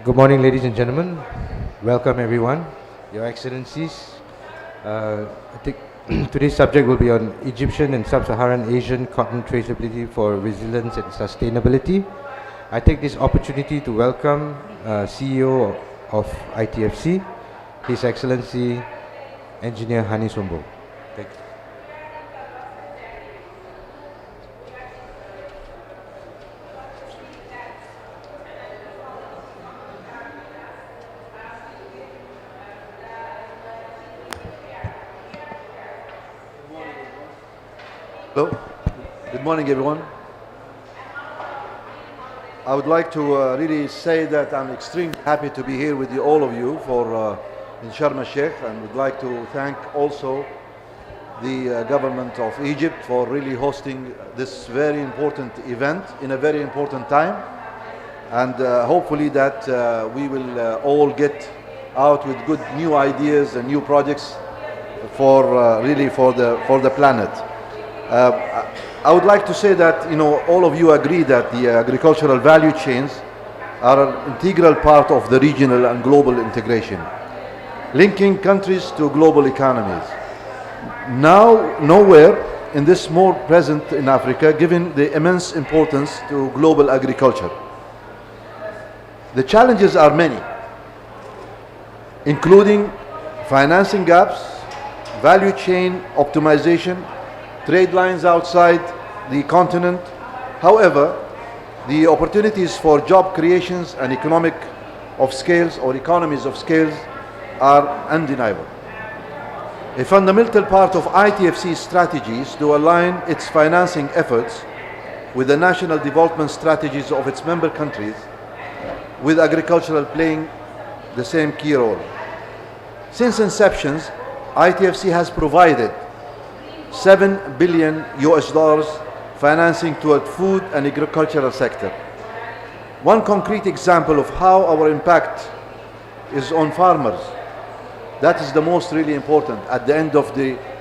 Good morning, ladies and gentlemen. Welcome, everyone. Your Excellencies. I think today's subject will be on Egyptian and Sub-Saharan Asian cotton traceability for resilience and sustainability. I take this opportunity to welcome CEO of ITFC, His Excellency Engineer Hani Sombo. Thank you. Hello. Good morning, everyone. I would like to really say that I'm extremely happy to be here with you, all of you, in Sharm el-Sheikh, and would like to thank also the government of Egypt for really hosting this very important event in a very important time, and hopefully that we will all get out with good new ideas and new projects for the planet. I would like to say that all of you agree that the agricultural value chains are an integral part of the regional and global integration, linking countries to global economies. Now, nowhere in this more present in Africa, given the immense importance to global agriculture. The challenges are many, including financing gaps, value chain optimization, trade lines outside the continent. However, the opportunities for job creations and economies of scales are undeniable. A fundamental part of ITFC's strategy is to align its financing efforts with the national development strategies of its member countries, with agriculture playing the same key role. Since inception, ITFC has provided $7 billion financing toward food and agricultural sector. One concrete example of how our impact is on farmers. That is the most really important. At the end of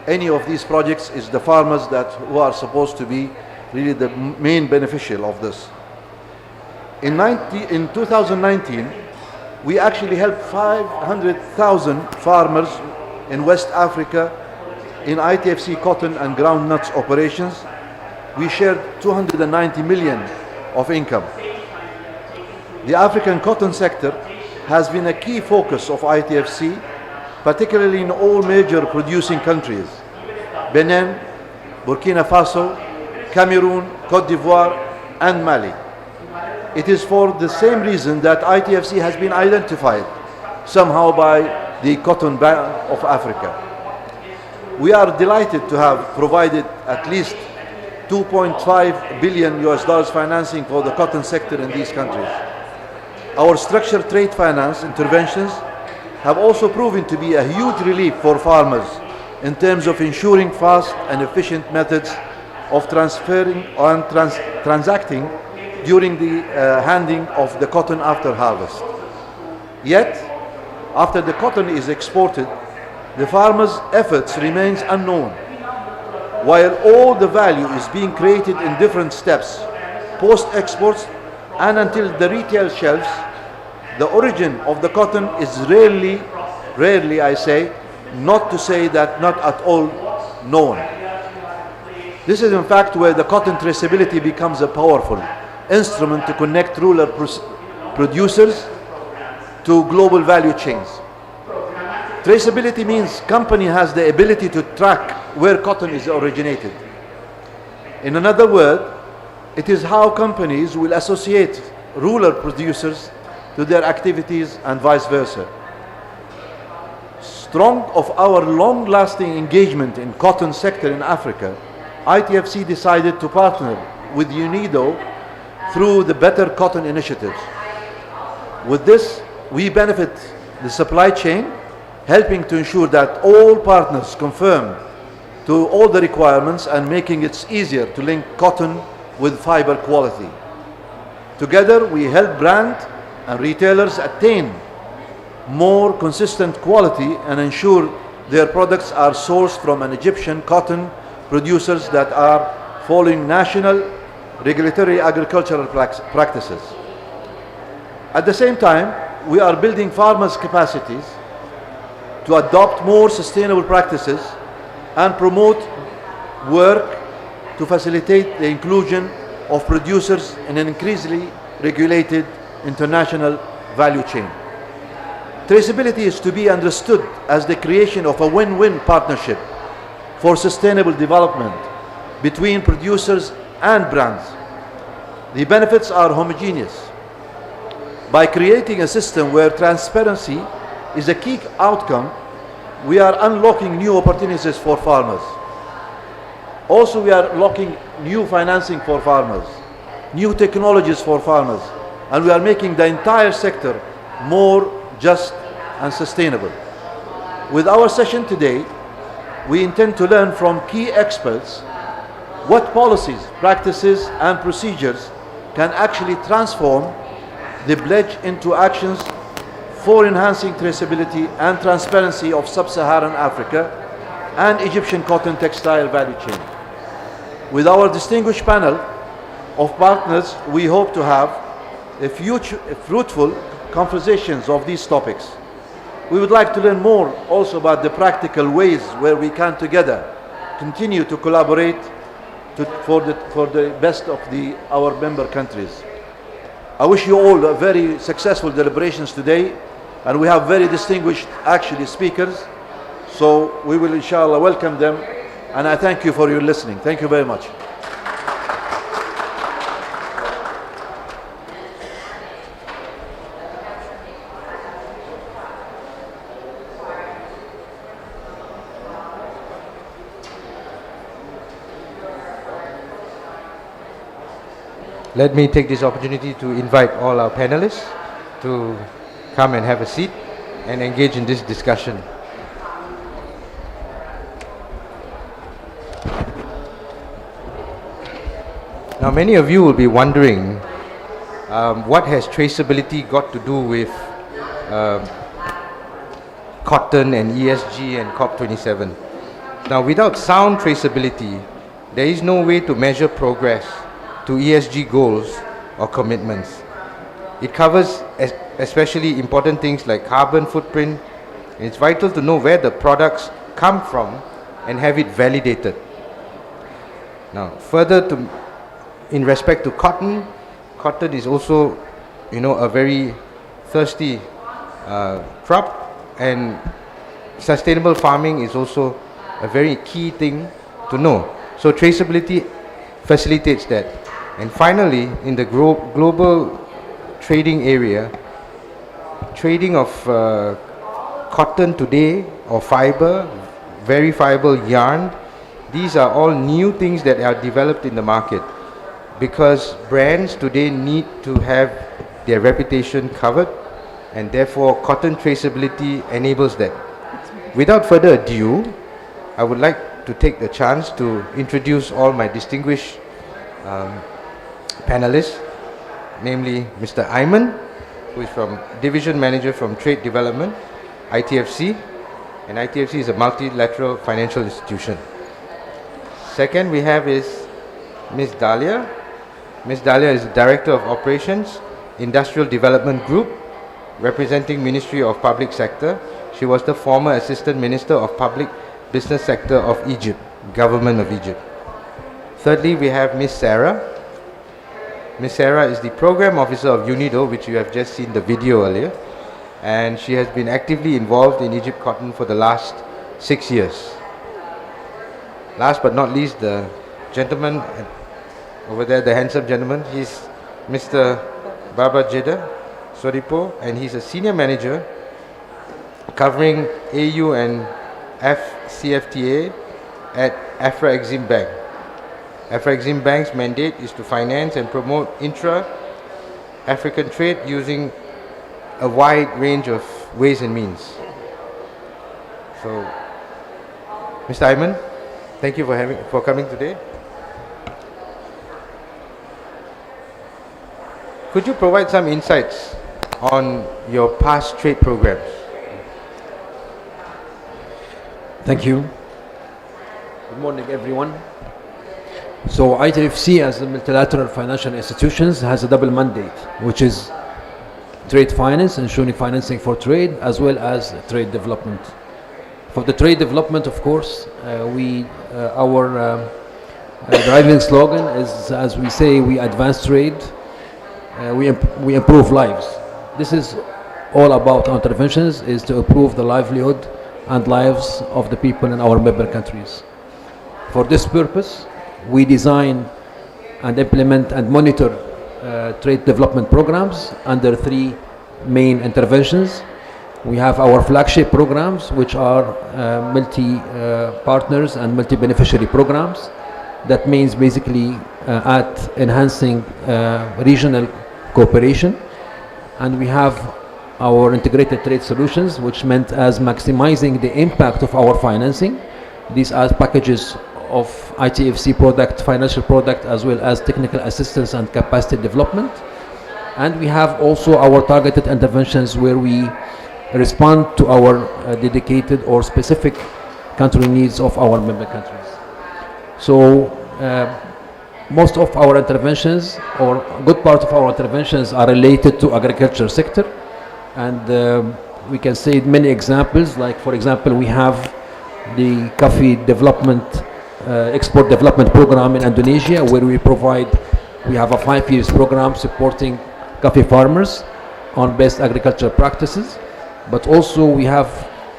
any of these projects is the farmers who are supposed to be really the main beneficial of this. In 2019, we actually helped 500,000 farmers in West Africa in ITFC cotton and groundnuts operations. We shared 290 million of income. The African cotton sector has been a key focus of ITFC, particularly in all major producing countries: Benin, Burkina Faso, Cameroon, Cote d'Ivoire, and Mali. It is for the same reason that ITFC has been identified somehow by the Cotton Bank of Africa. We are delighted to have provided at least $2.5 billion financing for the cotton sector in these countries. Our structured trade finance interventions have also proven to be a huge relief for farmers in terms of ensuring fast and efficient methods of transferring and transacting during the handing of the cotton after harvest. Yet, after the cotton is exported, the farmer's efforts remains unknown. While all the value is being created in different steps, post-exports and until the retail shelves, the origin of the cotton is rarely I say, not to say that not at all known. This is in fact where the cotton traceability becomes a powerful instrument to connect rural producers to global value chains. Traceability means company has the ability to track where cotton is originated. In another word, it is how companies will associate rural producers to their activities and vice versa. Strong of our long-lasting engagement in cotton sector in Africa, ITFC decided to partner with UNIDO through the Better Cotton initiatives. With this, we benefit the supply chain, helping to ensure that all partners conform to all the requirements and making it easier to link cotton with fiber quality. Together, we help brand and retailers attain more consistent quality and ensure their products are sourced from an Egyptian cotton producers that are following national regulatory agricultural practices. At the same time, we are building farmers' capacities to adopt more sustainable practices and promote work to facilitate the inclusion of producers in an increasingly regulated international value chain. Traceability is to be understood as the creation of a win-win partnership for sustainable development between producers and brands. The benefits are homogeneous. By creating a system where transparency is a key outcome, we are unlocking new opportunities for farmers. Also, we are unlocking new financing for farmers, new technologies for farmers, and we are making the entire sector more just and sustainable. With our session today, we intend to learn from key experts what policies, practices, and procedures can actually transform the pledge into actions for enhancing traceability and transparency of Sub-Saharan Africa and Egyptian cotton textile value chain. With our distinguished panel of partners, we hope to have fruitful conversations of these topics. We would like to learn more also about the practical ways where we can together continue to collaborate for the best of our member countries. I wish you all a very successful deliberations today, and we have very distinguished actually speakers, so we will inshallah welcome them, and I thank you for your listening. Thank you very much. Let me take this opportunity to invite all our panelists to come and have a seat and engage in this discussion. Now, many of you will be wondering what has traceability got to do with cotton and ESG and COP27. Now, without sound traceability, there is no way to measure progress to ESG goals or commitments. It covers especially important things like carbon footprint, and it's vital to know where the products come from and have it validated. Now, further in respect to cotton is also, a very thirsty crop, and sustainable farming is also a very key thing to know. So traceability facilitates that. And finally, in the global trading area, trading of cotton today, or fiber, very fiber yarn, these are all new things that are developed in the market, because brands today need to have their reputation covered, and therefore cotton traceability enables that. Without further ado, I would like to take the chance to introduce all my distinguished panelists, namely Mr. Ayman, who is from Division Manager from Trade Development, ITFC, and ITFC is a multilateral financial institution. Second we have is Ms. Dahlia. Ms. Dahlia is Director of Operations, Industrial Development Group, representing Ministry of Public Sector. She was the former Assistant Minister of Public Business Sector of Egypt, Government of Egypt. Thirdly, we have Ms. Sarah. Ms. Sarah is the Program Officer of UNIDO, which you have just seen the video earlier, and she has been actively involved in Egypt Cotton for the last 6 years. Last but not least, the gentleman over there, the handsome gentleman, he's Mr. Baba Jeddah Soripo, and he's a Senior Manager covering AU and FCFTA at Afra-Exim Bank. Afra-Exim Bank's mandate is to finance and promote intra-African trade using a wide range of ways and means. So, Mr. Ayman, thank you for coming today. Could you provide some insights on your past trade programs? Thank you. Good morning, everyone. So ITFC, as a multilateral financial institutions, has a double mandate, which is trade finance, ensuring financing for trade, as well as trade development. For the trade development, of course, our driving slogan is, as we say, we advance trade, we improve lives. This is all about our interventions, is to improve the livelihood and lives of the people in our member countries. For this purpose, we design and implement and monitor trade development programs under three main interventions. We have our flagship programs, which are multi-partners and multi-beneficiary programs. That means basically at enhancing regional cooperation. And we have our integrated trade solutions, which meant as maximizing the impact of our financing. These are packages of ITFC product, financial product, as well as technical assistance and capacity development. And we have also our targeted interventions where we respond to our dedicated or specific country needs of our member countries. So most of our interventions, or a good part of our interventions, are related to agriculture sector. And we can say many examples, like for example, we have the coffee development, export development program in Indonesia, where we have a 5 years program supporting coffee farmers on best agricultural practices. But also we have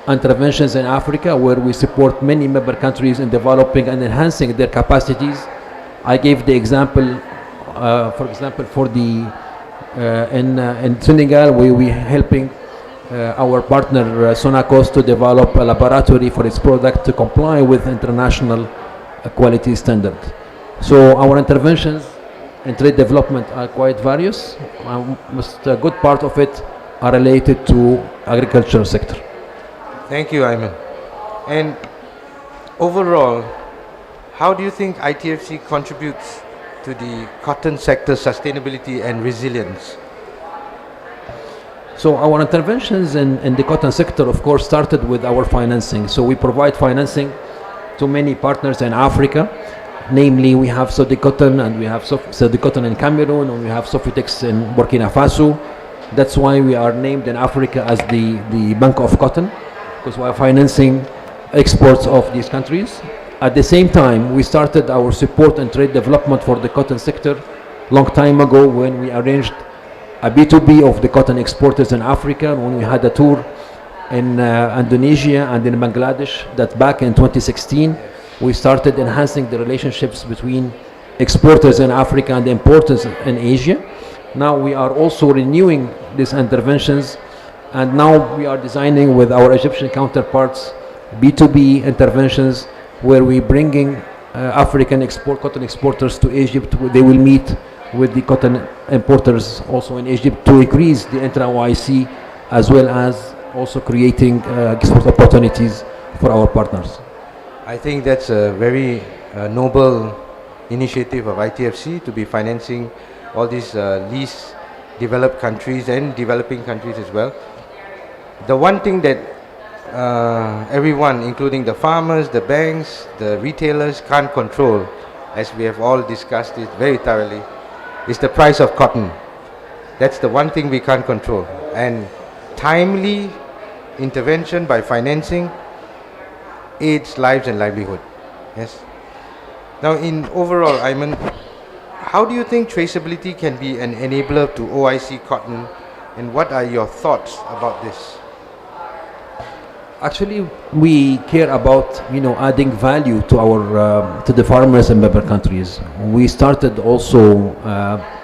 interventions in Africa where we support many member countries in developing and enhancing their capacities. I gave the example, for example, for the in Senegal, where we helping our partner Sonacos to develop a laboratory for its product to comply with international quality standard. So our interventions in trade development are quite various. A good part of it are related to agricultural sector. Thank you, Ayman. And overall, how do you think ITFC contributes to the cotton sector sustainability and resilience? So our interventions in the cotton sector, of course, started with our financing. So we provide financing to many partners in Africa. Namely, we have Cotton, and we have Cotton in Cameroon, and we have Sofitex in Burkina Faso. That's why we are named in Africa as the Bank of Cotton, because we are financing exports of these countries. At the same time, we started our support and trade development for the cotton sector long time ago, when we arranged a B2B of the cotton exporters in Africa, when we had a tour in Indonesia and in Bangladesh. That back in 2016, we started enhancing the relationships between exporters in Africa and importers in Asia. Now we are also renewing these interventions, and now we are designing with our Egyptian counterparts B2B interventions, where we bringing African cotton exporters to Egypt. They will meet with the cotton importers also in Egypt to increase the intra-OIC, as well as also creating export opportunities for our partners. I think that's a very noble initiative of ITFC to be financing all these least developed countries and developing countries as well. The one thing that everyone, including the farmers, the banks, the retailers, can't control, as we have all discussed it very thoroughly, is the price of cotton. That's the one thing we can't control. And timely intervention by financing aids lives and livelihood. Yes. Now, in overall, Ayman, how do you think traceability can be an enabler to OIC cotton, and what are your thoughts about this? Actually, we care about adding value to our to the farmers in member countries. We started also.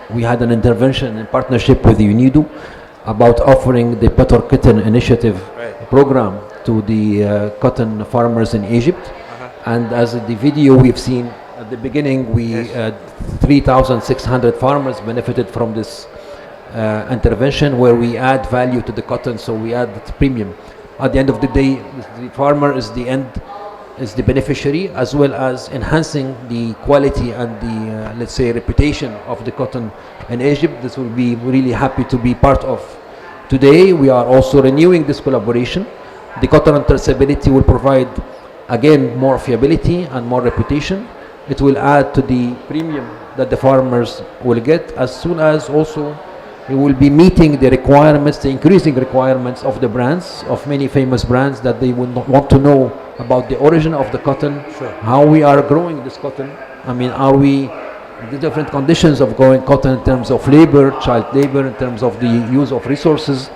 We had an intervention in partnership with UNIDO about offering the Better Cotton Initiative program to the cotton farmers in Egypt. And as the video we've seen at the beginning, we 3,600 farmers benefited from this intervention, where we add value to the cotton, so we add the premium. At the end of the day, the farmer is the beneficiary, as well as enhancing the quality and the let's say reputation of the cotton in Egypt. This will be really happy to be part of. Today we are also renewing this collaboration. The cotton traceability will provide again more fiability and more reputation. It will add to the premium that the farmers will get, as soon as also we will be meeting the requirements, the increasing requirements of the brands, of many famous brands, that they would want to know about the origin of the cotton, Sure. how we are growing this cotton. I mean, are we the different conditions of growing cotton in terms of labor, child labor, in terms of the use of resources,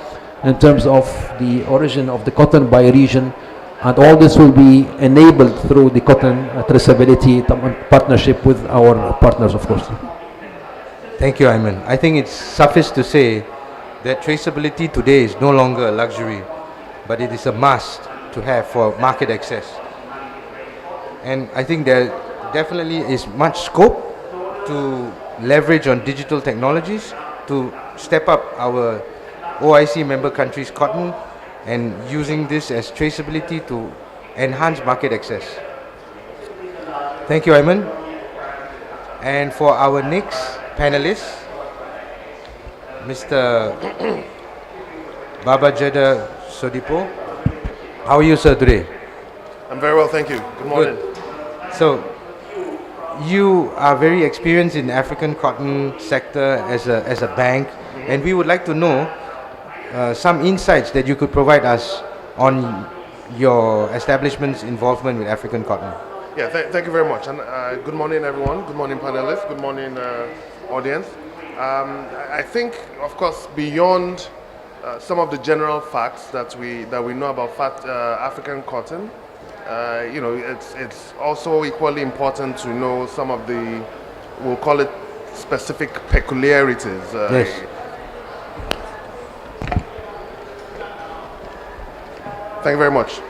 in terms of the origin of the cotton by region, and all this will be enabled through the cotton traceability partnership with our partners, of course. Thank you, Ayman. I think it's suffice to say that traceability today is no longer a luxury, but it is a must to have for market access. And I think there definitely is much scope to leverage on digital technologies to step up our OIC member countries' cotton and using this as traceability to enhance market access. Thank you, Ayman. And for our next panelist, Mr. Babajada Sodipo. How are you, sir, today? I'm very well, thank you. Good morning. So, you are very experienced in African cotton sector as a bank, and we would like to know some insights that you could provide us on your establishment's involvement with African cotton. Yeah, thank you very much. And good morning, everyone. Good morning, panelists. Good morning, audience. I think, of course, beyond some of the general facts that we know about African cotton, you know, it's also equally important to know some of the, we'll call it, specific peculiarities. Yes. Thank you very much.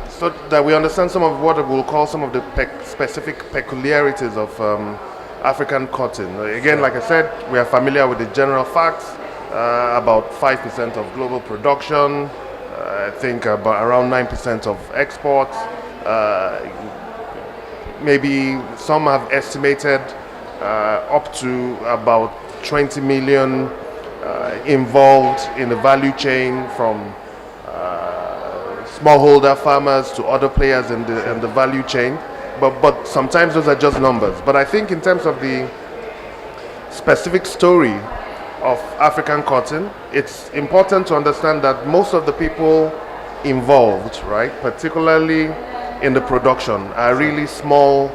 So that we understand some of what we'll call some of the specific peculiarities of African cotton. Again, like I said, we are familiar with the general facts. About 5% of global production. I think about around 9% of exports. Maybe some have estimated up to about 20 million involved in the value chain, from smallholder farmers to other players in the value chain, but sometimes those are just numbers. But I think in terms of the specific story of African cotton, it's important to understand that most of the people involved, right, particularly in the production, are really small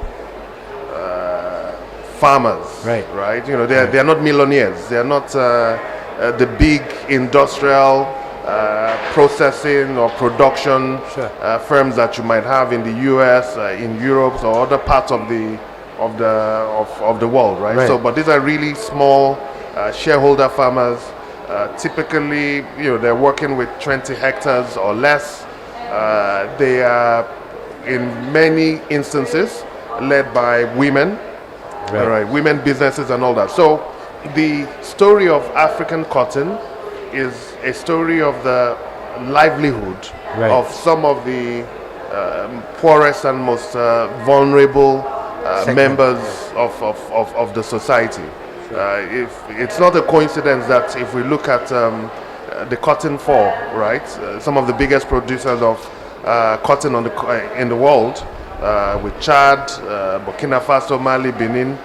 farmers, right? You know, they're not millionaires. They're not the big industrial processing or production firms that you might have in the US, in Europe, or other parts of the world, right? So, but these are really small shareholder farmers. Typically, you know, they're working with 20 hectares or less. They are, in many instances, led by women, women businesses and all that. So, the story of African cotton is a story of the livelihood of some of the poorest and most vulnerable members of the society. If it's not a coincidence that if we look at the cotton fall, right, some of the biggest producers of cotton in the world, with Chad, Burkina Faso, Mali, Benin,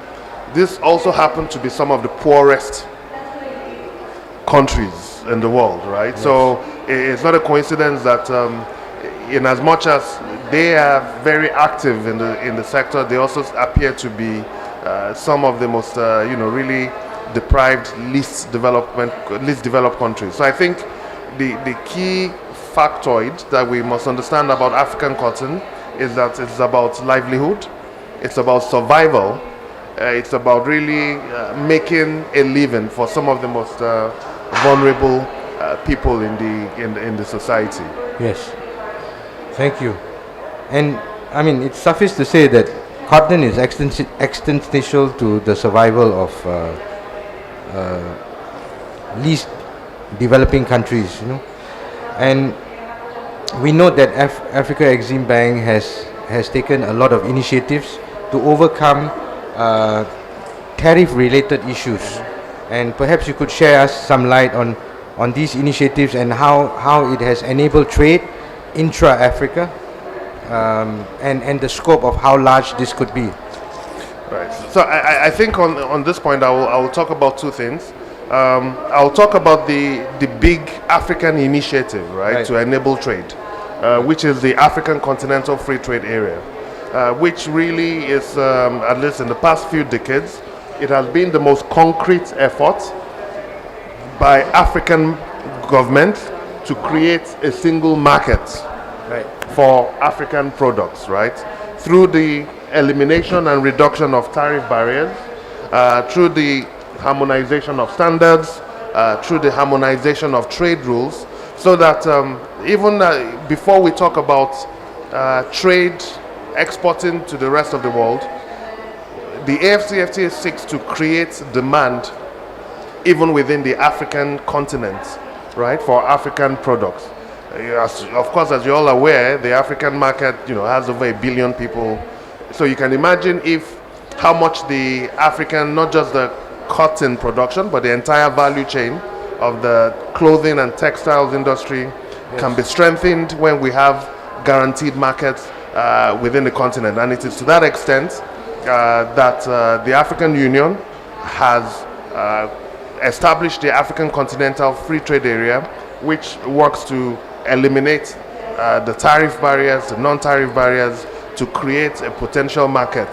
this also happened to be some of the poorest countries in the world, right? Yes. So it's not a coincidence that in as much as they are very active in the sector, they also appear to be some of the most you know, really deprived, least developed countries. So I think the key factoid that we must understand about African cotton is that it's about livelihood, it's about survival, it's about really making a living for some of the most vulnerable people in the society. Yes, thank you. And I mean, it's suffice to say that cotton is existential to the survival of least developing countries, you know. And we know that Africa Exim Bank has taken a lot of initiatives to overcome tariff-related issues. And perhaps you could share us some light on these initiatives and how it has enabled trade intra-Africa, and the scope of how large this could be. Right. So I think on this point I will talk about two things. I'll talk about the big African initiative, right, to enable trade, which is the African Continental Free Trade Area, which really is, at least in the past few decades, it has been the most concrete effort by African governments to create a single market for African products, right, through the elimination and reduction of tariff barriers, through the harmonization of standards, through the harmonization of trade rules, so that even before we talk about trade exporting to the rest of the world, the AfCFTA seeks to create demand even within the African continent, right, for African products. Of course, as you're all aware, the African market, has over 1 billion people. So you can imagine how much the African, not just the cotton production, but the entire value chain of the clothing and textiles industry can be strengthened when we have guaranteed markets within the continent. And it is to that extent that the African Union has established the African Continental Free Trade Area, which works to eliminate the tariff barriers, the non-tariff barriers, to create a potential market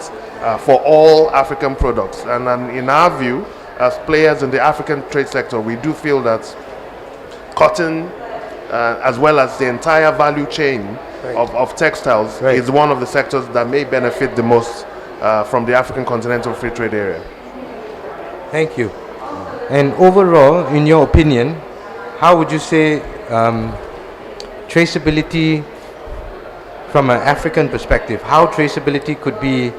for all African products. And in our view, as players in the African trade sector, we do feel that cotton, as well as the entire value chain of textiles, is one of the sectors that may benefit the most from the African Continental Free Trade Area. Thank you. And overall, in your opinion, how would you say traceability from an African perspective, how traceability could be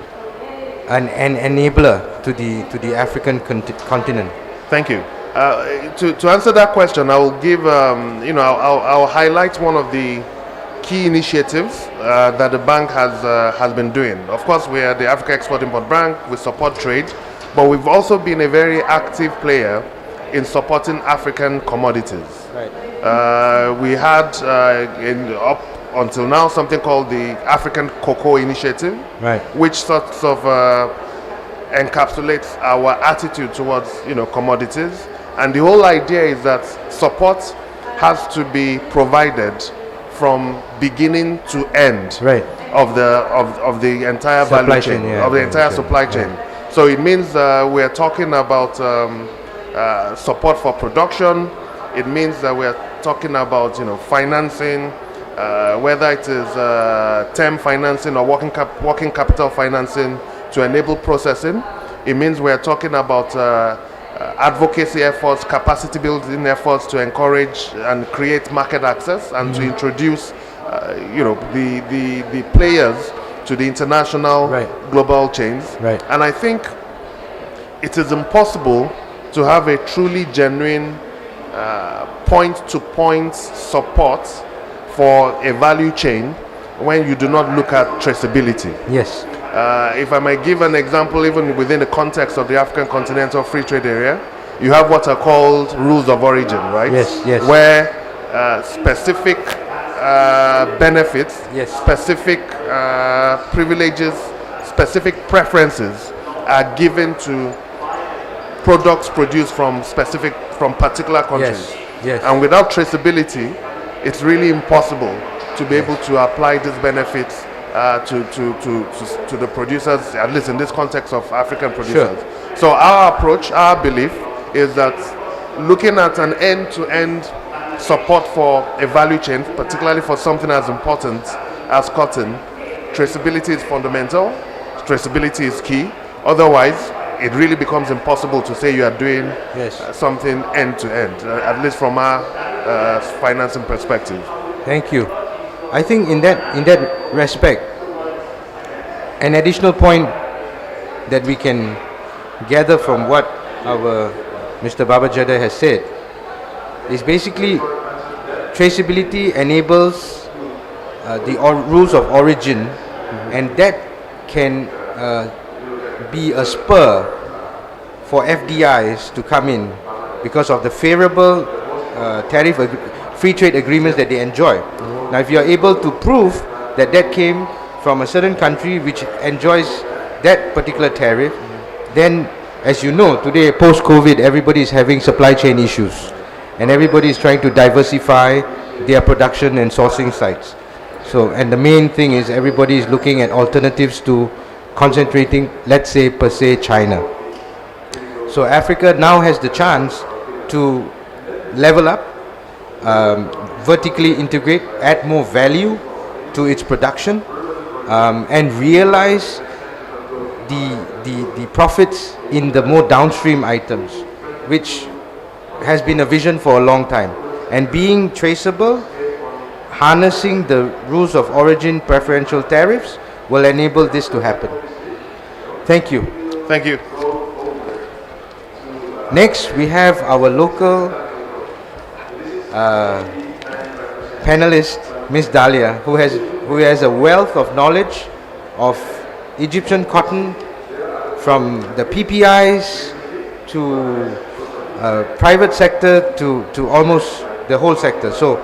an enabler to the African continent? Thank you. To answer that question, I will give, I'll highlight one of the key initiatives that the bank has been doing. Of course, we are the Africa Export-Import Bank. We support trade, but we've also been a very active player in supporting African commodities. We had up until now something called the African Cocoa Initiative, which sort of encapsulates our attitude towards commodities. And the whole idea is that support has to be provided from beginning to end of the entire value chain, of the entire supply chain. So it means we are talking about support for production. It means that we are talking about financing, whether it is term financing or working capital financing to enable processing. It means we are talking about advocacy efforts, capacity building efforts to encourage and create market access and to introduce the players to the international global chains. And I think it is impossible to have a truly genuine point-to-point support for a value chain when you do not look at traceability. Yes. If I might give an example, even within the context of the African Continental Free Trade Area, you have what are called rules of origin, right? Yes, yes. Where specific benefits, specific privileges, specific preferences are given to products produced from particular countries. Yes. And without traceability, it's really impossible to be able to apply these benefits to the producers, at least in this context of African producers. So our approach, our belief is that looking at an end-to-end support for a value chain, particularly for something as important as cotton, traceability is fundamental, traceability is key. Otherwise, it really becomes impossible to say you are doing something end-to-end, at least from our financing perspective. Thank you. I think in that respect, an additional point that we can gather from what our Mr. Babajada has said is basically traceability enables the rules of origin, and that can be a spur for FDIs to come in because of the favorable free trade agreements that they enjoy. Now, if you are able to prove that that came from a certain country which enjoys that particular tariff, then as you know, today post-COVID, everybody is having supply chain issues, and everybody is trying to diversify their production and sourcing sites. So, and the main thing is everybody is looking at alternatives to concentrating, let's say, per se, China. So Africa now has the chance to level up, vertically integrate, add more value to its production, and realize the profits in the more downstream items, which has been a vision for a long time. And being traceable, harnessing the rules of origin preferential tariffs will enable this to happen. Thank you. Thank you. Next, we have our local panelist, Ms. Dahlia, who has a wealth of knowledge of Egyptian cotton, from the PPIs to private sector to almost the whole sector. So,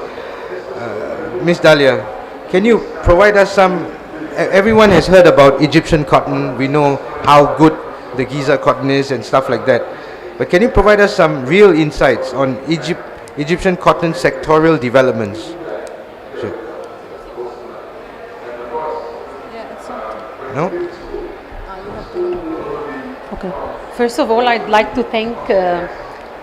Ms. Dahlia, can you provide us some? Everyone has heard about Egyptian cotton. We know how good the Giza cotton is and stuff like that. But can you provide us some real insights on Egyptian cotton sectorial developments? Sure. Yeah, it's not. No? Okay. First of all, I'd like to thank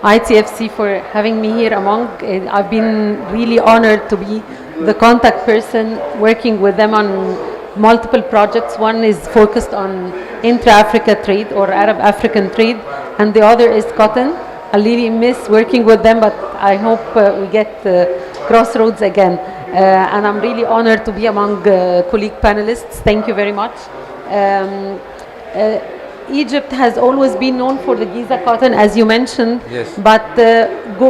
ITFC for having me here among. I've been really honored to be the contact person working with them on multiple projects. One is focused on intra-Africa trade or Arab-African trade, and the other is cotton. I really miss working with them, but I hope we get crossroads again. And I'm really honored to be among colleague panelists. Thank you very much. Egypt has always been known for the Giza cotton, as you mentioned. Yes. But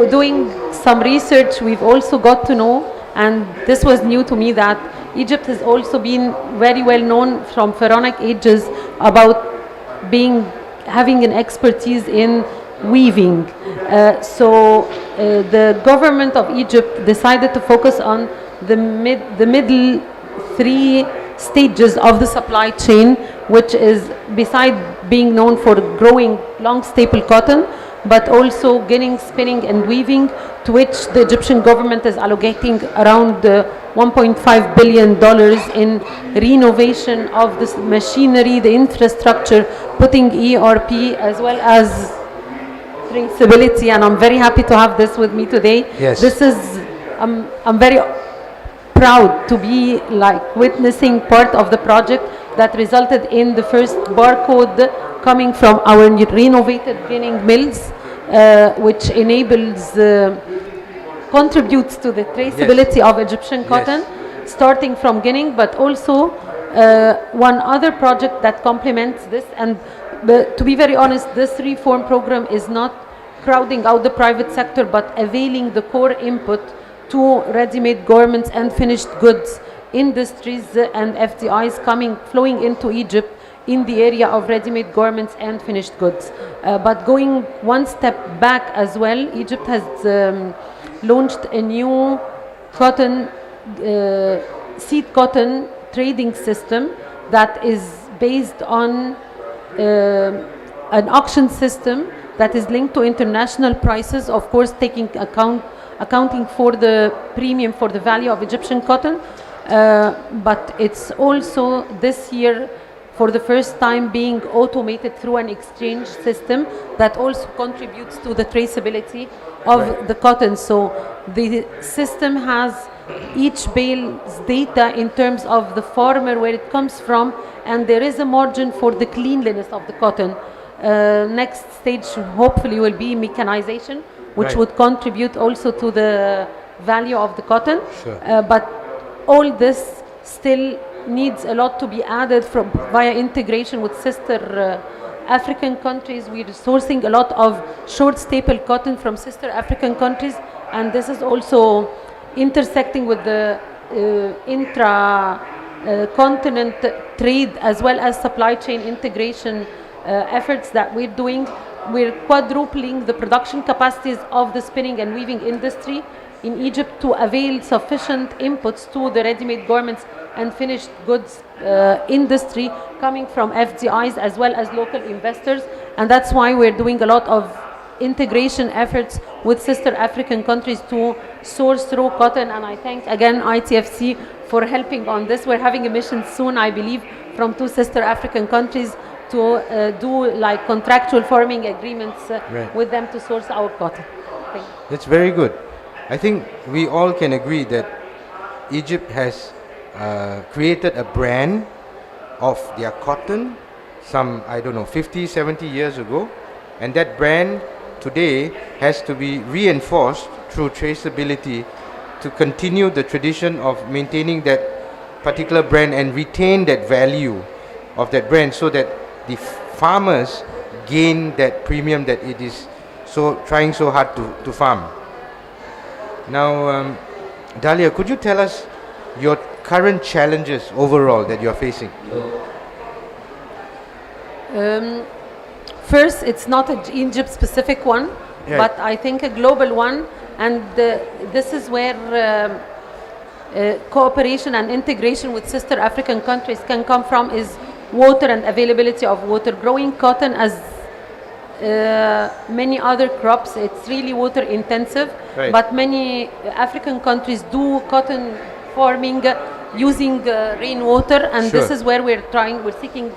doing some research, we've also got to know, and this was new to me, that Egypt has also been very well known from pharaonic ages about having an expertise in weaving. So the government of Egypt decided to focus on the middle three stages of the supply chain, which is, beside being known for growing long staple cotton, but also ginning, spinning and weaving, to which the Egyptian government is allocating around $1.5 billion in renovation of this machinery, the infrastructure, putting ERP as well as traceability. And I'm very happy to have this with me today. Yes. This is, I'm very proud to be like witnessing part of the project that resulted in the first barcode coming from our renovated ginning mills, which enables, contributes to the traceability of Egyptian cotton, starting from ginning, but also one other project that complements this. And to be very honest, this reform program is not crowding out the private sector, but availing the core input to ready-made garments and finished goods industries and FDIs flowing into Egypt in the area of ready-made garments and finished goods. But going one step back as well, Egypt has launched a new cotton, seed cotton trading system that is based on an auction system that is linked to international prices, of course accounting for the premium for the value of Egyptian cotton. But it's also this year for the first time being automated through an exchange system that also contributes to the traceability of the cotton. So the system has each bale's data in terms of the farmer, where it comes from, and there is a margin for the cleanliness of the cotton. Next stage hopefully will be mechanization, which would contribute also to the value of the cotton. Sure. But all this still needs a lot to be added via integration with sister African countries. We're sourcing a lot of short staple cotton from sister African countries, and this is also intersecting with the intra-continent trade as well as supply chain integration efforts that we're doing. We're quadrupling the production capacities of the spinning and weaving industry in Egypt to avail sufficient inputs to the ready-made garments and finished goods industry coming from FDIs as well as local investors. And that's why we're doing a lot of integration efforts with sister African countries to source raw cotton. And I thank again ITFC for helping on this. We're having a mission soon, I believe, from 2 sister African countries to do like contractual farming agreements Right. with them to source our cotton. Thank you. That's very good. I think we all can agree that Egypt has created a brand of their cotton some, I don't know, 50, 70 years ago. And that brand today has to be reinforced through traceability to continue the tradition of maintaining that particular brand and retain that value of that brand so that the farmers gain that premium that it is so trying so hard to farm. Now, Dalia, could you tell us your current challenges overall that you're facing? First, it's not an Egypt-specific one, Yeah. but I think a global one, and this is where cooperation and integration with sister African countries can come from, is water and availability of water. Growing cotton, as many other crops, it's really water intensive, Right. but many African countries do cotton farming using rainwater, and this Sure. is where we're seeking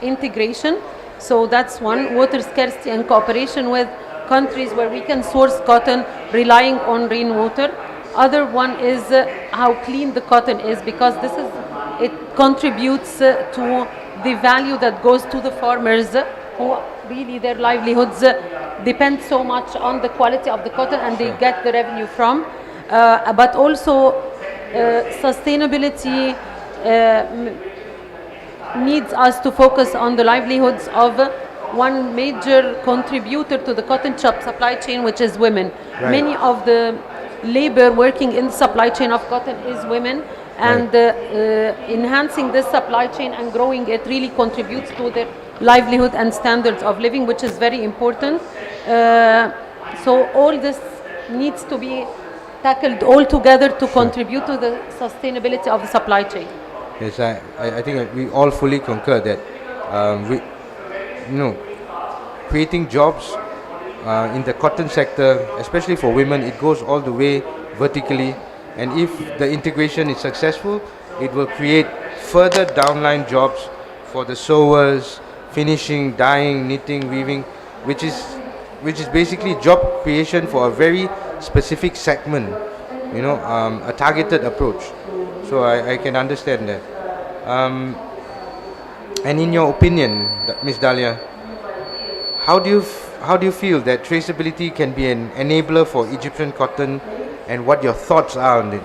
integration. So that's one, water scarcity and cooperation with countries where we can source cotton relying on rainwater. Other one is how clean the cotton is, because it contributes to the value that goes to the farmers who really their livelihoods depend so much on the quality of the cotton, and they get the revenue from. But also sustainability needs us to focus on the livelihoods of one major contributor to the cotton supply chain, which is women. Right. Many of the labor working in the supply chain of cotton is women, and enhancing this supply chain and growing it really contributes to their livelihood and standards of living, which is very important. So all this needs to be tackled all together to contribute to the sustainability of the supply chain. Yes, I think we all fully concur that creating jobs in the cotton sector, especially for women, it goes all the way vertically, and if the integration is successful, it will create further downline jobs for the sewers, finishing, dyeing, knitting, weaving, which is basically job creation for a very specific segment, a targeted approach. So I can understand that. And in your opinion, Ms. Dalia, how do you feel that traceability can be an enabler for Egyptian cotton, and what your thoughts are on it?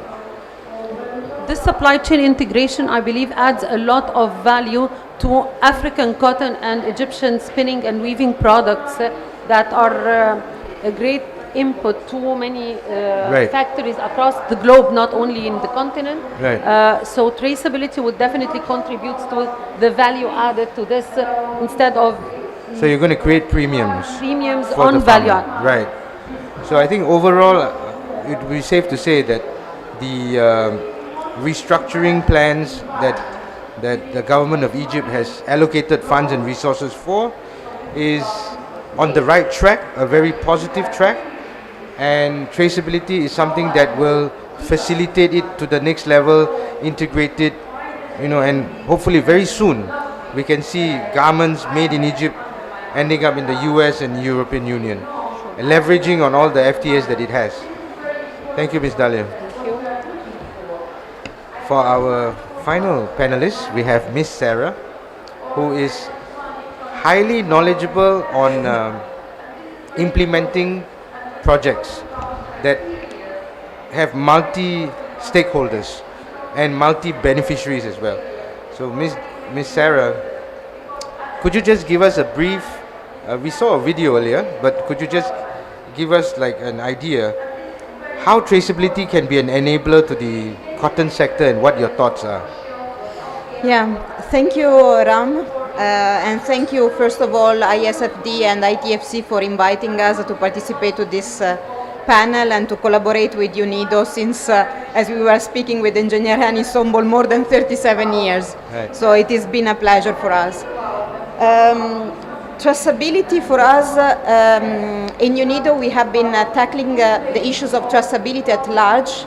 This supply chain integration, I believe, adds a lot of value to African cotton and Egyptian spinning and weaving products that are a great input to many Right. factories across the globe, not only in the continent. Right. So traceability would definitely contribute to the value added to this instead of So you're going to create premiums premiums for the on value farmer. add. Right. So I think overall, it would be safe to say that the restructuring plans that the government of Egypt has allocated funds and resources for is on the right track, a very positive track, and traceability is something that will facilitate it to the next level, integrate it, and hopefully very soon we can see garments made in Egypt ending up in the US and European Union, and leveraging on all the FTAs that it has. Thank you, Ms. Dalia. Thank you. For our final panelist, we have Miss Sarah, who is highly knowledgeable on implementing projects that have multi-stakeholders and multi-beneficiaries as well. So Miss Sarah, could you just give us a brief, we saw a video earlier, but could you just give us like an idea how traceability can be an enabler to the cotton sector, and what your thoughts are? Yeah, thank you, Ram. And thank you, first of all, ISFD and ITFC for inviting us to participate to this panel and to collaborate with UNIDO since, as we were speaking with Engineer Hani Sombol, more than 37 years. Right. So it has been a pleasure for us. Traceability for us in UNIDO, we have been tackling the issues of traceability at large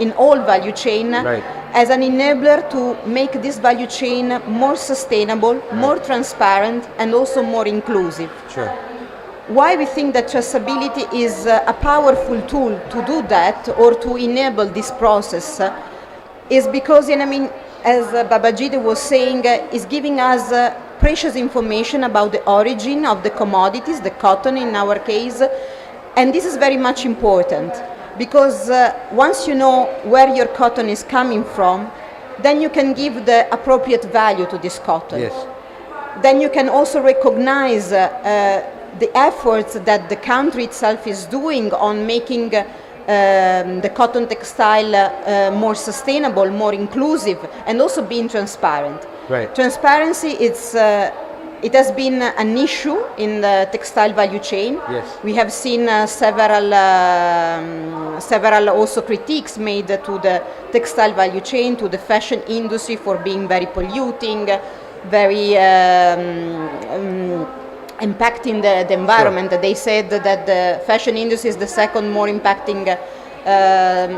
in all value chain as an enabler to make this value chain more sustainable, more transparent, and also more inclusive. Sure. Why we think that traceability is a powerful tool to do that or to enable this process is because, as Babajide was saying, is giving us precious information about the origin of the commodities, the cotton in our case, and this is very much important because once you know where your cotton is coming from, then you can give the appropriate value to this cotton. Yes. Then you can also recognize the efforts that the country itself is doing on making the cotton textile more sustainable, more inclusive, and also being transparent. Right. Transparency, it has been an issue in the textile value chain. Yes. We have seen several also critiques made to the textile value chain, to the fashion industry for being very polluting, very impacting the environment. Sure. They said that the fashion industry is the second more impacting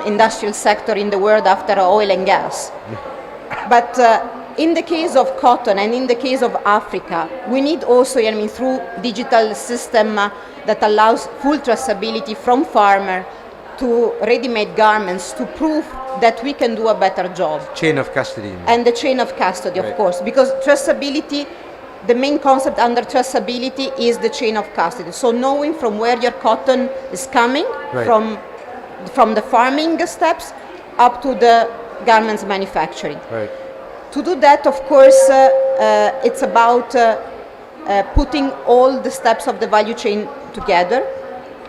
industrial sector in the world after oil and gas. But in the case of cotton and in the case of Africa, we need also, through digital system that allows full traceability from farmer to ready-made garments to prove that we can do a better job. Chain of custody. And the chain of custody, of course, because traceability, the main concept under traceability is the chain of custody. So knowing from where your cotton is coming, from the farming steps up to the garments manufacturing. Right. To do that, of course, it's about putting all the steps of the value chain together.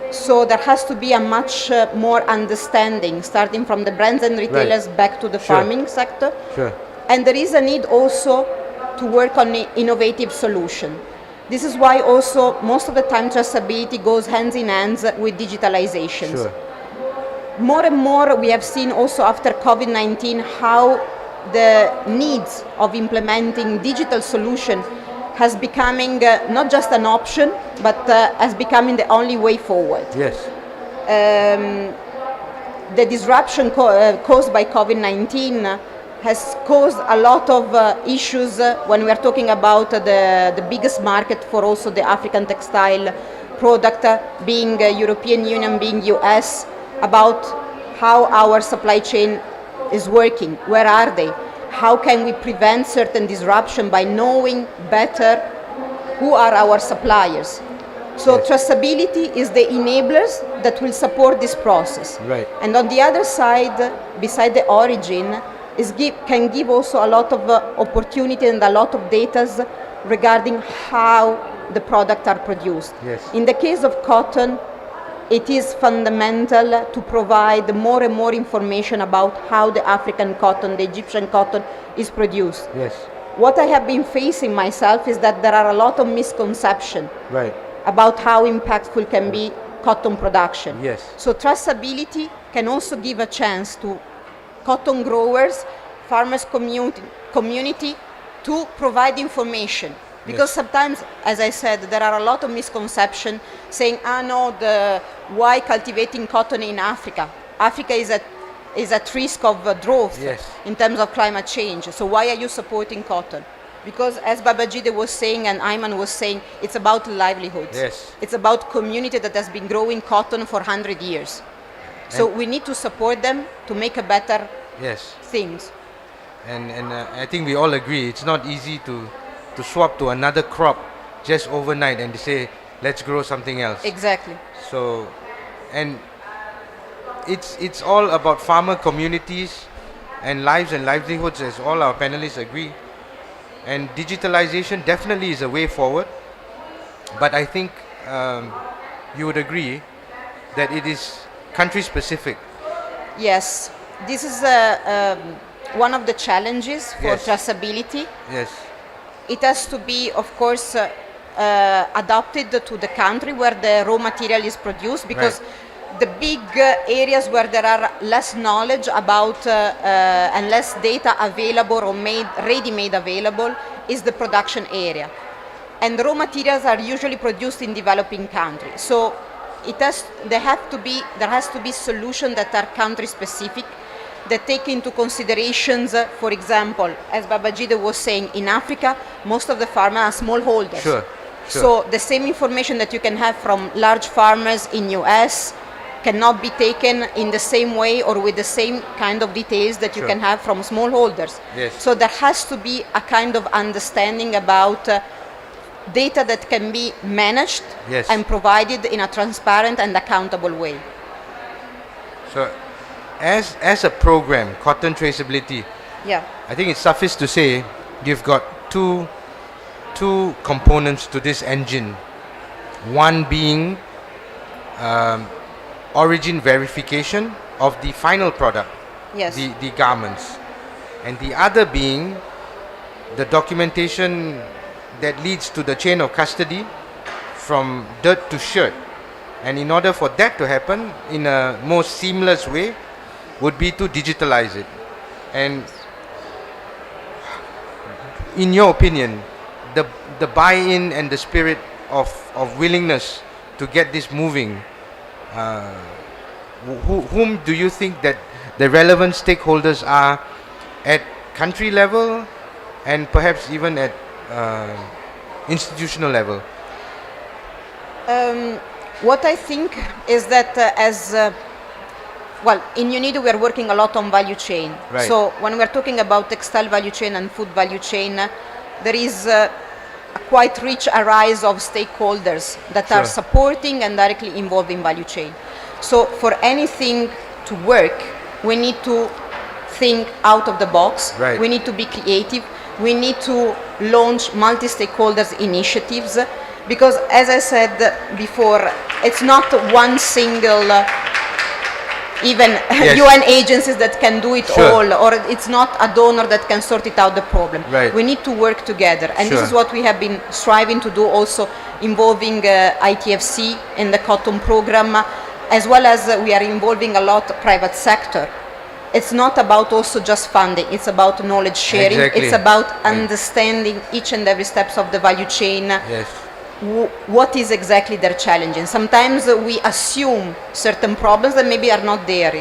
So there has to be a much more understanding, starting from the brands and retailers back to the farming sector. Sure. And there is a need also to work on innovative solution. This is why also most of the time traceability goes hands in hands with digitalization. Sure. More and more we have seen also after COVID-19 how the needs of implementing digital solution has becoming not just an option, but has becoming the only way forward. Yes. The disruption caused by COVID-19 has caused a lot of issues when we are talking about the biggest market for also the African textile product, being European Union, being US, about how our supply chain is working, where are they, how can we prevent certain disruption by knowing better who are our suppliers. So traceability is the enablers that will support this process. Right. And on the other side, beside the origin, can give also a lot of opportunity and a lot of data regarding how the products are produced. Yes. In the case of cotton, it is fundamental to provide more and more information about how the African cotton, the Egyptian cotton is produced. Yes. What I have been facing myself is that there are a lot of misconceptions about how impactful can be cotton production. Yes. So traceability can also give a chance to cotton growers, farmers community to provide information. Because sometimes, as I said, there are a lot of misconceptions saying, why cultivating cotton in Africa? Africa is at risk of drought in terms of climate change. So why are you supporting cotton? Because as Babajide was saying and Ayman was saying, it's about livelihoods. Yes. It's about community that has been growing cotton for 100 years. So we need to support them to make a better things. And I think we all agree, it's not easy to swap to another crop just overnight and to say, let's grow something else. Exactly. So, and it's all about farmer communities and lives and livelihoods, as all our panelists agree. And digitalization definitely is a way forward. But I think you would agree that it is country specific. Yes, this is one of the challenges for traceability. Yes. It has to be, of course, adapted to the country where the raw material is produced, because the big areas where there are less knowledge about and less data available or ready-made available is the production area. and raw materials are usually produced in developing countries. So there has to be solutions that are country specific, that take into considerations, for example, as Babajide was saying, in Africa, most of the farmers are smallholders. Sure. So the same information that you can have from large farmers in US cannot be taken in the same way or with the same kind of details that you can have from smallholders. Yes. So there has to be a kind of understanding about data that can be managed and provided in a transparent and accountable way. So, as a program, cotton traceability, I think it's suffice to say you've got two components to this engine. One being origin verification of the final product, the garments, and the other being the documentation that leads to the chain of custody from dirt to shirt. And in order for that to happen in a more seamless way would be to digitalize it. And in your opinion, the buy-in and the spirit of willingness to get this moving, whom do you think that the relevant stakeholders are at country level and perhaps even at institutional level? What I think is that in UNIDO we are working a lot on value chain. Right. So when we are talking about textile value chain and food value chain, there is a quite rich array of stakeholders that are supporting and directly involved in value chain. So for anything to work, we need to think out of the box. Right. We need to be creative. We need to launch multi-stakeholders initiatives, because as I said before, it's not one single even UN agencies that can do it all, or it's not a donor that can sort it out the problem. Right. We need to work together, and this is what we have been striving to do, also involving ITFC in the cotton program, as well as we are involving a lot private sector. It's not about also just funding, it's about knowledge sharing, it's about understanding each and every steps of the value chain. What is exactly their challenge? And sometimes we assume certain problems that maybe are not there.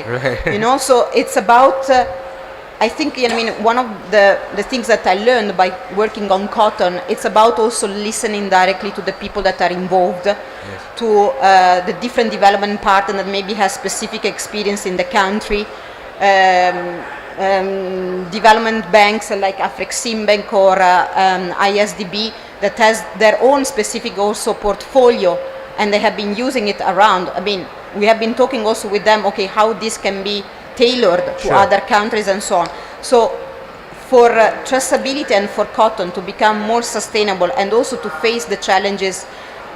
You know, so it's about, I think, I mean, one of the things that I learned by working on cotton, it's about also listening directly to the people that are involved, to the different development partners that maybe has specific experience in the country, development banks like Afreximbank or ISDB that has their own specific also portfolio, and they have been using it around. I mean, we have been talking also with them, okay, how this can be tailored to other countries and so on. So for traceability and for cotton to become more sustainable and also to face the challenges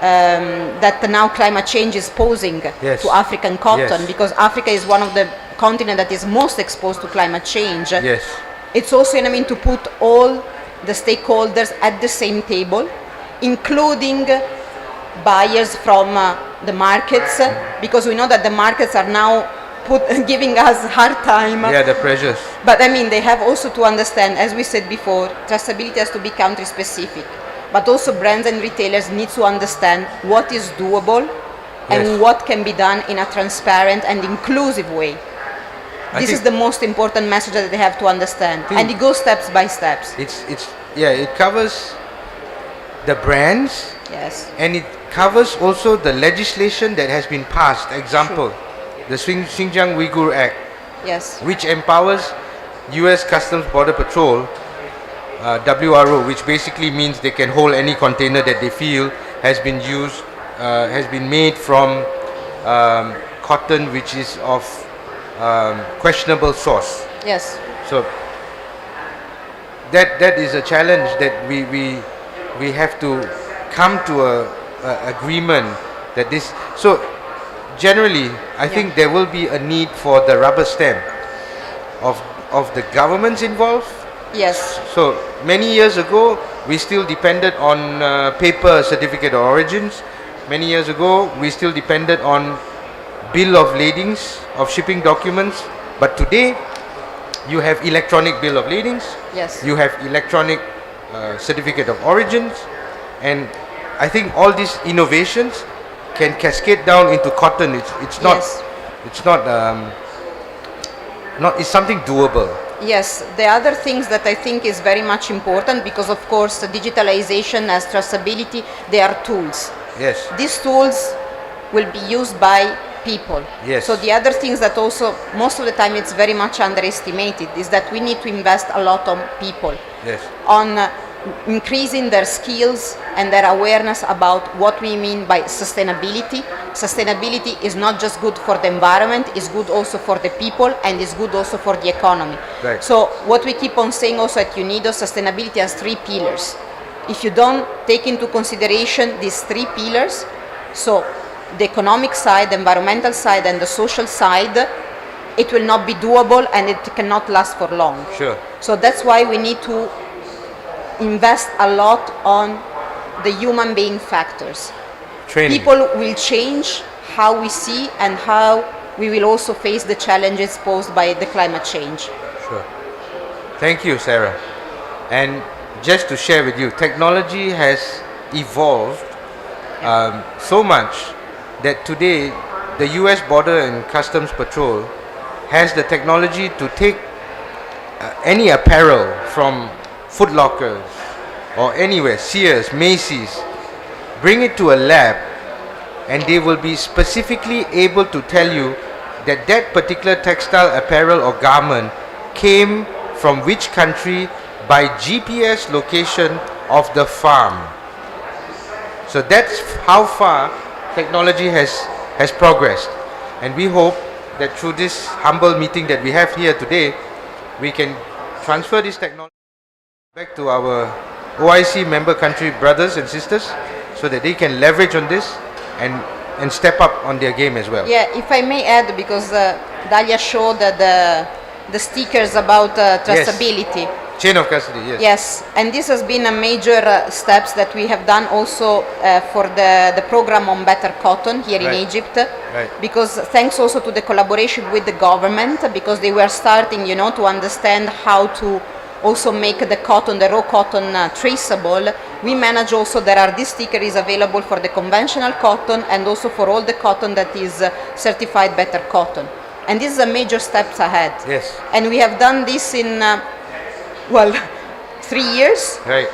that now climate change is posing to African cotton, because Africa is one of the continents that is most exposed to climate change. It's also, I mean, to put all the stakeholders at the same table, including buyers from the markets, because we know that the markets are now giving us hard time. The pressures. But I mean, they have also to understand, as we said before, traceability has to be country specific. But also brands and retailers need to understand what is doable and what can be done in a transparent and inclusive way. This is the most important message that they have to understand, and it goes steps by steps. It covers the brands, and it covers also the legislation that has been passed. Example, the Xinjiang Uyghur Act, which empowers U.S. Customs Border Patrol, WRO, which basically means they can hold any container that they feel has been used, has been made from cotton which is of questionable source. So that is a challenge that we have to come to a agreement that this. So generally, I think there will be a need for the rubber stamp of the governments involved. So many years ago, we still depended on paper certificate of origins. Many years ago, we still depended on bill of ladings of shipping documents. But today, you have electronic bill of ladings. You have electronic certificate of origins. And I think all these innovations can cascade down into cotton. It's not, Yes. it's not, it's something doable. Yes, the other things that I think is very much important, because of course digitalization as traceability, they are tools. Yes. These tools will be used by people. Yes. So the other things that also most of the time it's very much underestimated is that we need to invest a lot on people. Yes. On increasing their skills and their awareness about what we mean by sustainability. Sustainability is not just good for the environment, it's good also for the people, and it's good also for the economy. Right. So what we keep on saying also at UNIDO, sustainability has 3 pillars. If you don't take into consideration these 3 pillars, so the economic side, the environmental side, and the social side, it will not be doable and it cannot last for long. Sure. So that's why we need to invest a lot on the human being factors. Training. People will change how we see and how we will also face the challenges posed by the climate change. Sure. Thank you, Sarah. And just to share with you, technology has evolved so much that today the US Border and Customs Patrol has the technology to take any apparel from Foot Lockers or anywhere, Sears, Macy's, bring it to a lab, and they will be specifically able to tell you that that particular textile, apparel or garment came from which country by GPS location of the farm. So that's how far technology has progressed, and we hope that through this humble meeting that we have here today, we can transfer this technology back to our OIC member country brothers and sisters so that they can leverage on this and step up on their game as well. Yeah, if I may add, because Dalia showed the stickers about traceability. Chain of custody, yes. Yes, and this has been a major steps that we have done also for the program on better cotton here in Right. Egypt. Right. Because thanks also to the collaboration with the government, because they were starting, to understand how to also make the cotton, the raw cotton traceable. We manage also, there are these stickers available for the conventional cotton and also for all the cotton that is certified better cotton. And this is a major steps ahead. Yes. And we have done this in 3 years. Right.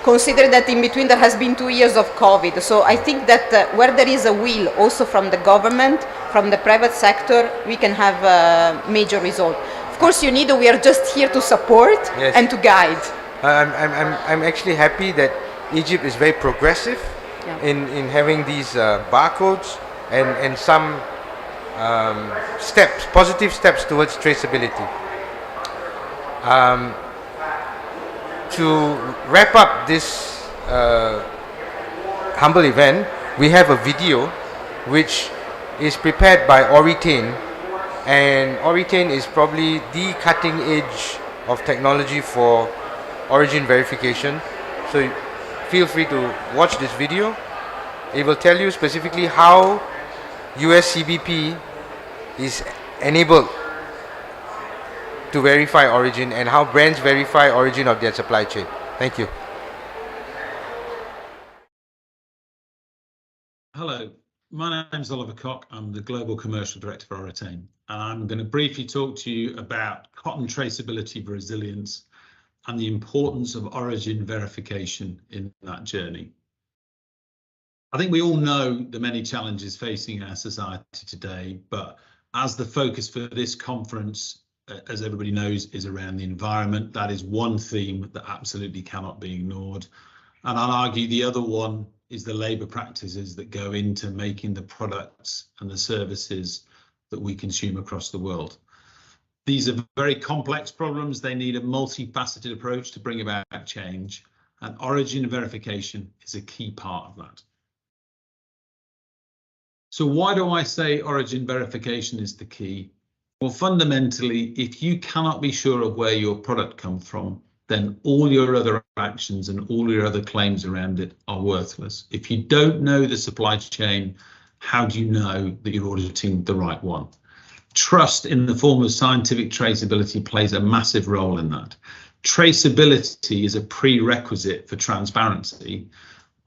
Consider that in between there has been 2 years of COVID. So I think that where there is a will also from the government, from the private sector, we can have a major result. Of course, we are just here to support Yes. and to guide. I'm actually happy that Egypt is very progressive Yeah. in having these barcodes and some steps, positive steps towards traceability. To wrap up this humble event, we have a video which is prepared by Oritain, and Oritain is probably the cutting edge of technology for origin verification. So feel free to watch this video. It will tell you specifically how US CBP is enabled to verify origin and how brands verify origin of their supply chain. Thank you. Hello, my name is Oliver Cock. I'm the Global Commercial Director for Oritain, and I'm going to briefly talk to you about cotton traceability for resilience and the importance of origin verification in that journey. I think we all know the many challenges facing our society today, but as the focus for this conference, as everybody knows, is around the environment, that is one theme that absolutely cannot be ignored. And I'll argue the other one is the labour practices that go into making the products and the services that we consume across the world. These are very complex problems. They need a multifaceted approach to bring about change, and origin verification is a key part of that. So why do I say origin verification is the key? Well, fundamentally, if you cannot be sure of where your product comes from, then all your other actions and all your other claims around it are worthless. If you don't know the supply chain, how do you know that you're auditing the right one? Trust in the form of scientific traceability plays a massive role in that. Traceability is a prerequisite for transparency.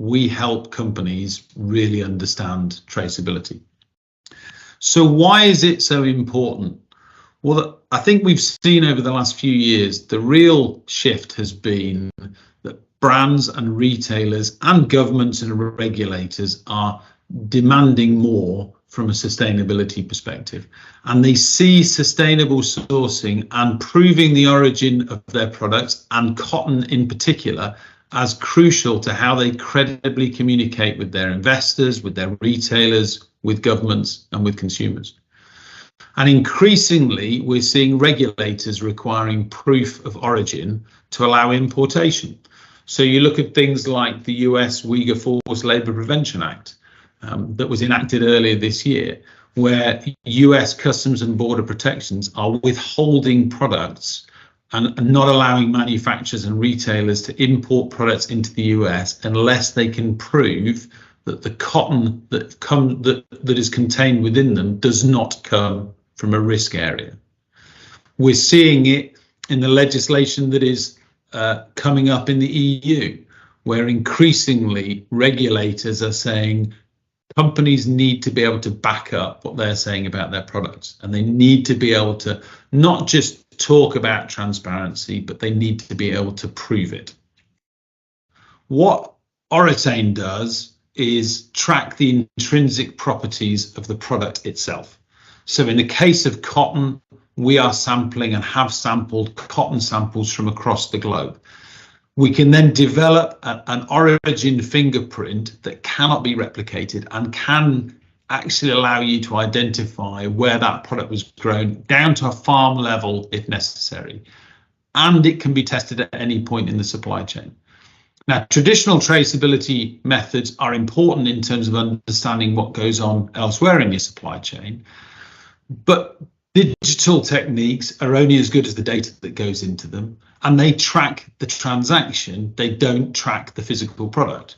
we help companies really understand traceability. So why is it so important? Well, I think we've seen over the last few years, the real shift has been that brands and retailers and governments and regulators are demanding more from a sustainability perspective. And they see sustainable sourcing and proving the origin of their products, and cotton in particular, as crucial to how they credibly communicate with their investors, with their retailers, with governments and with consumers. And increasingly, we're seeing regulators requiring proof of origin to allow importation. So you look at things like the US Uyghur Forced Labour Prevention Act that was enacted earlier this year, where US Customs and Border Protections are withholding products and not allowing manufacturers and retailers to import products into the US unless they can prove that the cotton that is contained within them does not come from a risk area. We're seeing it in the legislation that is coming up in the EU, where increasingly regulators are saying companies need to be able to back up what they're saying about their products, and they need to be able to not just talk about transparency, but they need to be able to prove it. What Oratane does is track the intrinsic properties of the product itself. So in the case of cotton, we are sampling and have sampled cotton samples from across the globe. We can then develop an origin fingerprint that cannot be replicated and can actually allow you to identify where that product was grown down to a farm level if necessary. And it can be tested at any point in the supply chain. Now, traditional traceability methods are important in terms of understanding what goes on elsewhere in your supply chain, but digital techniques are only as good as the data that goes into them, and they track the transaction, they don't track the physical product.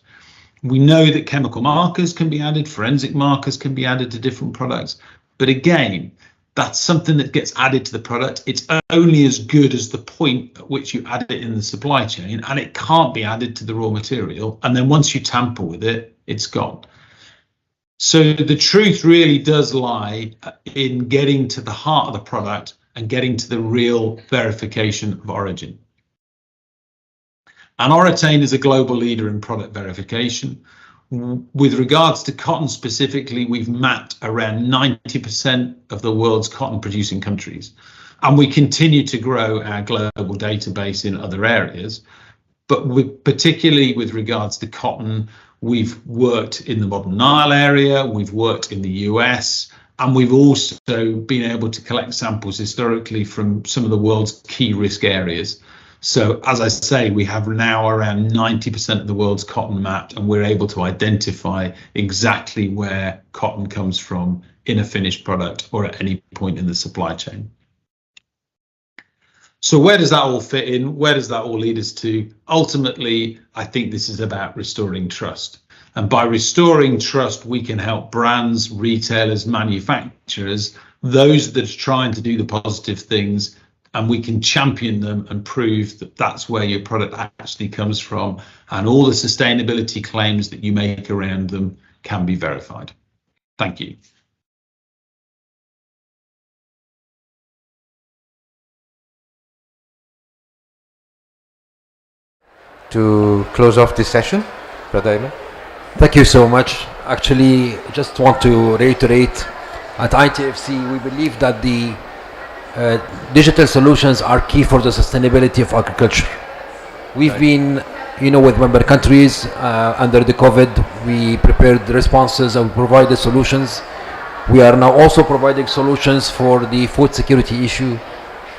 We know that chemical markers can be added, forensic markers can be added to different products, but again, that's something that gets added to the product. It's only as good as the point at which you add it in the supply chain, and it can't be added to the raw material. And then once you tamper with it, it's gone. So the truth really does lie in getting to the heart of the product and getting to the real verification of origin. And Oratane is a global leader in product verification. With regards to cotton specifically, we've mapped around 90% of the world's cotton producing countries, and we continue to grow our global database in other areas. But particularly with regards to cotton, we've worked in the Modern Nile area, we've worked in the US, and we've also been able to collect samples historically from some of the world's key risk areas. So as I say, we have now around 90% of the world's cotton mapped, and we're able to identify exactly where cotton comes from in a finished product or at any point in the supply chain. So where does that all fit in? Where does that all lead us to? Ultimately, I think this is about restoring trust. And by restoring trust, we can help brands, retailers, manufacturers, those that are trying to do the positive things, and we can champion them and prove that that's where your product actually comes from, and all the sustainability claims that you make around them can be verified. Thank you. To close off this session, Brother Ayman. Thank you so much. Actually, just want to reiterate, at ITFC, we believe that the digital solutions are key for the sustainability of agriculture. We've been, with member countries under the COVID, we prepared responses and provided solutions. We are now also providing solutions for the food security issue,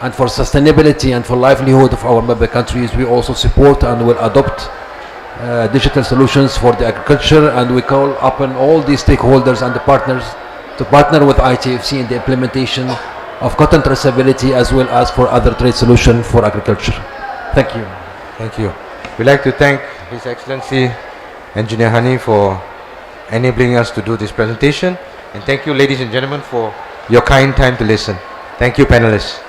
and for sustainability and for livelihood of our member countries. We also support and will adopt digital solutions for the agriculture, and we call upon all the stakeholders and the partners to partner with ITFC in the implementation of cotton traceability as well as for other trade solutions for agriculture. Thank you. Thank you. We'd like to thank His Excellency Engineer Hani for enabling us to do this presentation, and thank you, ladies and gentlemen, for your kind time to listen. Thank you, panelists.